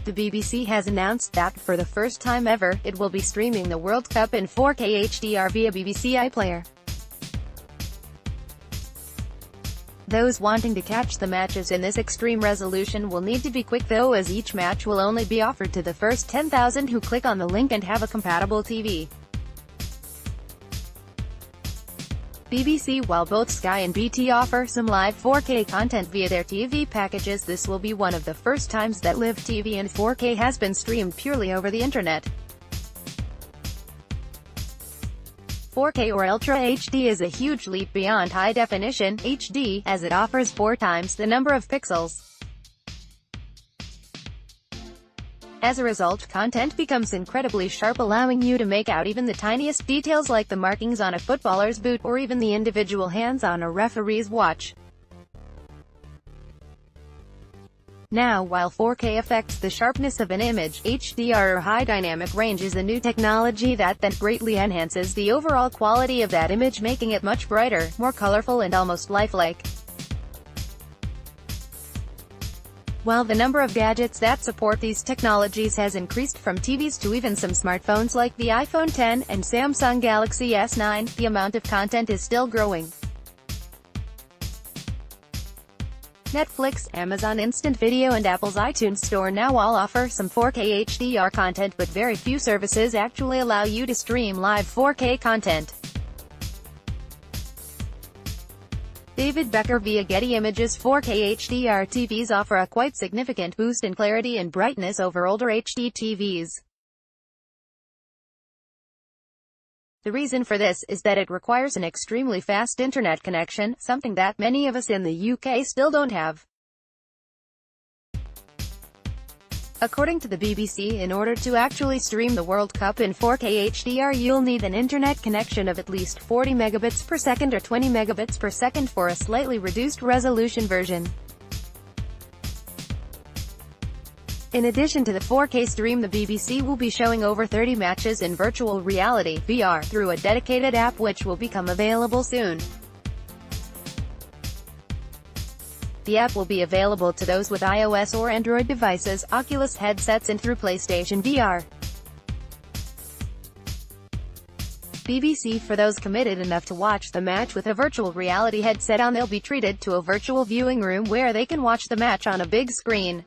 The BBC has announced that, for the first time ever, it will be streaming the World Cup in 4K HDR via BBC iPlayer. Those wanting to catch the matches in this extreme resolution will need to be quick though, as each match will only be offered to the first 10,000 who click on the link and have a compatible TV. BBC. While both Sky and BT offer some live 4K content via their TV packages, this will be one of the first times that live TV in 4K has been streamed purely over the internet. 4K or Ultra HD is a huge leap beyond high definition HD, as it offers 4 times the number of pixels. As a result, content becomes incredibly sharp, allowing you to make out even the tiniest details like the markings on a footballer's boot, or even the individual hands on a referee's watch. Now, while 4K affects the sharpness of an image, HDR or high dynamic range is a new technology that then greatly enhances the overall quality of that image, making it much brighter, more colorful and almost lifelike. While the number of gadgets that support these technologies has increased from TVs to even some smartphones like the iPhone X and Samsung Galaxy S9, the amount of content is still growing. Netflix, Amazon Instant Video and Apple's iTunes Store now all offer some 4K HDR content, but very few services actually allow you to stream live 4K content. David Becker via Getty Images. 4K HDR TVs offer a quite significant boost in clarity and brightness over older HD TVs. The reason for this is that it requires an extremely fast internet connection, something that many of us in the UK still don't have. According to the BBC, in order to actually stream the World Cup in 4K HDR, you'll need an internet connection of at least 40 megabits per second or 20 megabits per second for a slightly reduced resolution version. In addition to the 4K stream, the BBC will be showing over 30 matches in virtual reality (VR) through a dedicated app which will become available soon. The app will be available to those with iOS or Android devices, Oculus headsets and through PlayStation VR. BBC. For those committed enough to watch the match with a virtual reality headset on, they'll be treated to a virtual viewing room where they can watch the match on a big screen.